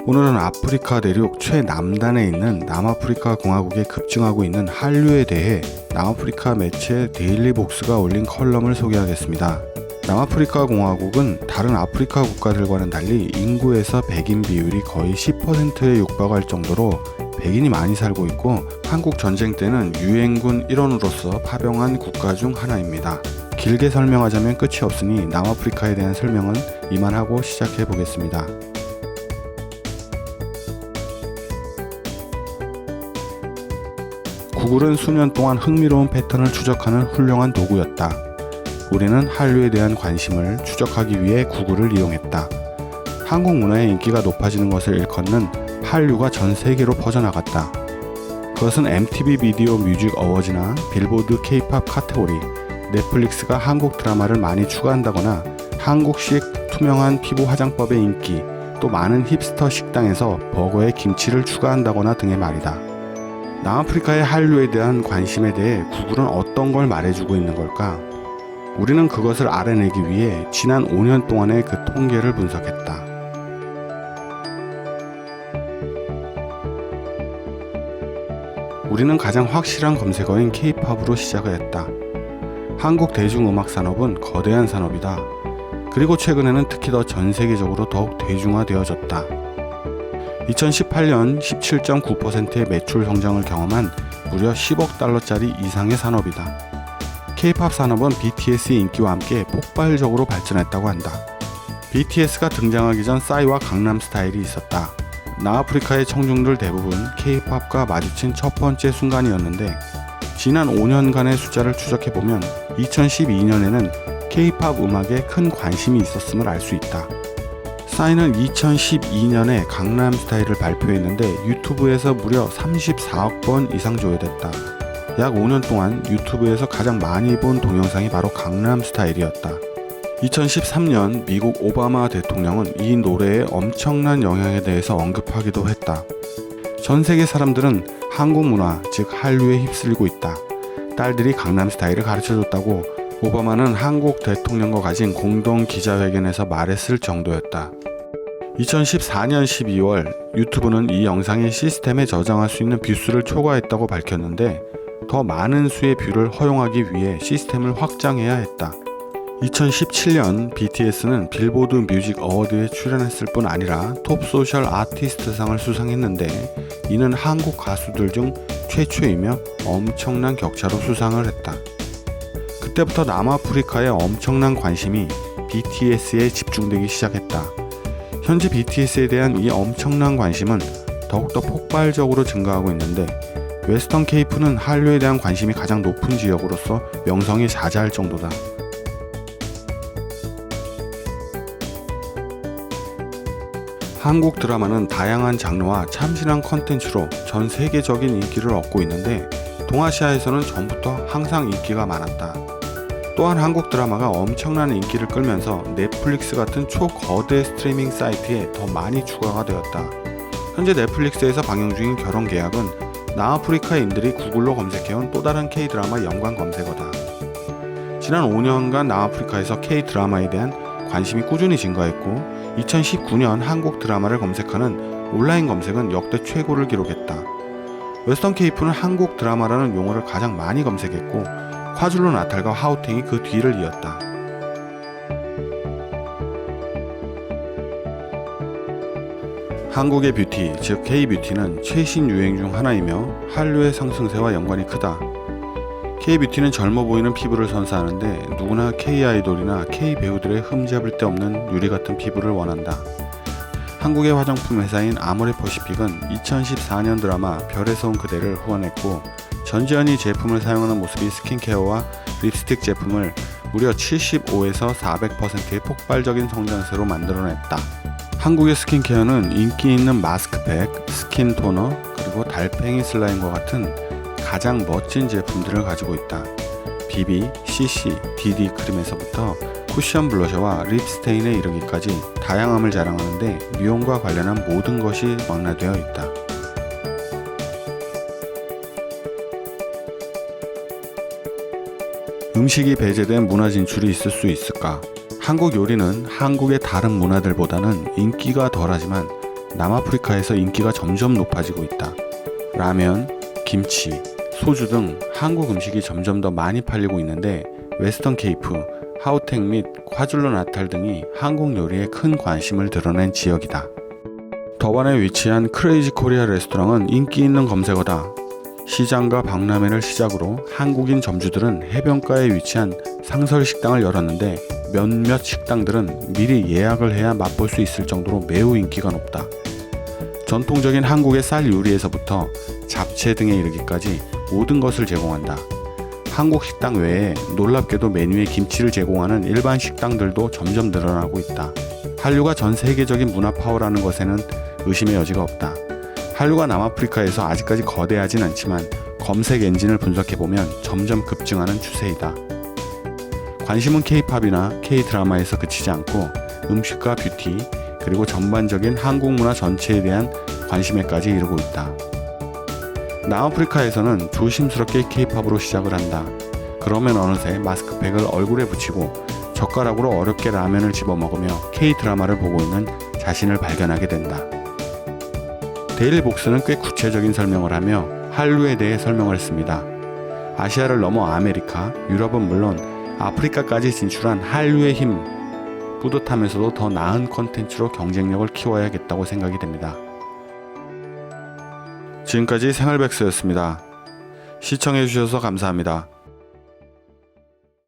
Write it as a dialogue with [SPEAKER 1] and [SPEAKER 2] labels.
[SPEAKER 1] 오늘은 아프리카 대륙 최남단에 있는 남아프리카 공화국에 급증하고 있는 한류에 대해 남아프리카 매체 데일리복스가 올린 컬럼을 소개하겠습니다. 남아프리카 공화국은 다른 아프리카 국가들과는 달리 인구에서 백인 비율이 거의 10%에 육박할 정도로 백인이 많이 살고 있고 한국 전쟁 때는 유엔군 일원으로서 파병한 국가 중 하나입니다. 길게 설명하자면 끝이 없으니 남아프리카에 대한 설명은 이만하고 시작해 보겠습니다. 구글은 수년 동안 흥미로운 패턴을 추적하는 훌륭한 도구였다. 우리는 한류에 대한 관심을 추적하기 위해 구글을 이용했다. 한국 문화의 인기가 높아지는 것을 일컫는 한류가 전 세계로 퍼져나갔다. 그것은 MTV 비디오 뮤직 어워즈나 빌보드 K-팝 카테고리, 넷플릭스가 한국 드라마를 많이 추가한다거나 한국식 투명한 피부 화장법의 인기, 또 많은 힙스터 식당에서 버거에 김치를 추가한다거나 등의 말이다. 남아프리카의 한류에 대한 관심에 대해 구글은 어떤 걸 말해주고 있는 걸까? 우리는 그것을 알아내기 위해 지난 5년 동안의 그 통계를 분석했다. 우리는 가장 확실한 검색어인 K-팝으로 시작을 했다. 한국 대중음악 산업은 거대한 산업이다. 그리고 최근에는 특히 더 전 세계적으로 더욱 대중화되어졌다. 2018년 17.9%의 매출 성장을 경험한 무려 10억 달러짜리 이상의 산업이다. K-팝 산업은 BTS의 인기와 함께 폭발적으로 발전했다고 한다. BTS가 등장하기 전 싸이와 강남스타일이 있었다. 남아프리카의 청중들 대부분 K-팝과 마주친 첫 번째 순간이었는데 지난 5년간의 숫자를 추적해보면 2012년에는 K-팝 음악에 큰 관심이 있었음을 알 수 있다. 싸이는 2012년에 강남스타일을 발표했는데 유튜브에서 무려 34억 번 이상 조회됐다. 약 5년 동안 유튜브에서 가장 많이 본 동영상이 바로 강남스타일이었다. 2013년 미국 오바마 대통령은 이 노래의 엄청난 영향에 대해서 언급하기도 했다. 전 세계 사람들은 한국 문화, 즉 한류에 휩쓸리고 있다. 딸들이 강남스타일을 가르쳐줬다고 오바마는 한국 대통령과 가진 공동 기자회견에서 말했을 정도였다. 2014년 12월 유튜브는 이 영상의 시스템에 저장할 수 있는 뷰수를 초과했다고 밝혔는데 더 많은 수의 뷰를 허용하기 위해 시스템을 확장해야 했다. 2017년 BTS는 빌보드 뮤직 어워드에 출연했을 뿐 아니라 톱 소셜 아티스트상을 수상했는데 이는 한국 가수들 중 최초이며 엄청난 격차로 수상을 했다. 그때부터 남아프리카의 엄청난 관심이 BTS에 집중되기 시작했다. 현재 BTS에 대한 이 엄청난 관심은 더욱더 폭발적으로 증가하고 있는데 웨스턴 케이프는 한류에 대한 관심이 가장 높은 지역으로서 명성이 자자할 정도다. 한국 드라마는 다양한 장르와 참신한 컨텐츠로 전 세계적인 인기를 얻고 있는데 동아시아에서는 전부터 항상 인기가 많았다. 또한 한국 드라마가 엄청난 인기를 끌면서 넷플릭스 같은 초거대 스트리밍 사이트에 더 많이 추가가 되었다. 현재 넷플릭스에서 방영 중인 결혼 계약은 남아프리카인들이 구글로 검색해온 또 다른 K-드라마 연관 검색어다. 지난 5년간 남아프리카에서 K-드라마에 대한 관심이 꾸준히 증가했고 2019년 한국 드라마를 검색하는 온라인 검색은 역대 최고를 기록했다. 웨스턴 케이프는 한국 드라마라는 용어를 가장 많이 검색했고 화줄로 나탈과 하우탱이 그 뒤를 이었다. 한국의 뷰티, 즉 K-뷰티는 최신 유행 중 하나이며 한류의 상승세와 연관이 크다. K-뷰티는 젊어 보이는 피부를 선사하는데 누구나 K-아이돌이나 K-배우들의 흠잡을 데 없는 유리 같은 피부를 원한다. 한국의 화장품 회사인 아모레퍼시픽은 2014년 드라마 별에서 온 그대를 후원했고 전지현이 제품을 사용하는 모습이 스킨케어와 립스틱 제품을 무려 75에서 400%의 폭발적인 성장세로 만들어냈다. 한국의 스킨케어는 인기 있는 마스크팩, 스킨 토너, 그리고 달팽이 슬라임과 같은 가장 멋진 제품들을 가지고 있다. BB, CC, DD 크림에서부터 쿠션 블러셔와 립 스테인에 이르기까지 다양함을 자랑하는데 미용과 관련한 모든 것이 망라되어 있다. 음식이 배제된 문화 진출이 있을 수 있을까? 한국 요리는 한국의 다른 문화들보다는 인기가 덜하지만 남아프리카에서 인기가 점점 높아지고 있다. 라면, 김치, 소주 등 한국 음식이 점점 더 많이 팔리고 있는데 웨스턴 케이프, 하우텍 및 과줄루 나탈 등이 한국 요리에 큰 관심을 드러낸 지역이다. 더반에 위치한 크레이지 코리아 레스토랑은 인기 있는 검색어다. 시장과 박람회를 시작으로 한국인 점주들은 해변가에 위치한 상설 식당을 열었는데 몇몇 식당들은 미리 예약을 해야 맛볼 수 있을 정도로 매우 인기가 높다. 전통적인 한국의 쌀 요리에서부터 잡채 등에 이르기까지 모든 것을 제공한다. 한국 식당 외에 놀랍게도 메뉴에 김치를 제공하는 일반 식당들도 점점 늘어나고 있다. 한류가 전 세계적인 문화 파워라는 것에는 의심의 여지가 없다. 한류가 남아프리카에서 아직까지 거대하진 않지만 검색 엔진을 분석해보면 점점 급증하는 추세이다. 관심은 K-팝이나 K-드라마에서 그치지 않고 음식과 뷰티, 그리고 전반적인 한국 문화 전체에 대한 관심에까지 이르고 있다. 남아프리카에서는 조심스럽게 K-팝으로 시작을 한다. 그러면 어느새 마스크팩을 얼굴에 붙이고 젓가락으로 어렵게 라면을 집어먹으며 K-드라마를 보고 있는 자신을 발견하게 된다. 데일리복스는 꽤 구체적인 설명을 하며 한류에 대해 설명을 했습니다. 아시아를 넘어 아메리카, 유럽은 물론 아프리카까지 진출한 한류의 힘, 뿌듯하면서도 더 나은 콘텐츠로 경쟁력을 키워야겠다고 생각이 됩니다. 지금까지 생활백서였습니다. 시청해주셔서 감사합니다.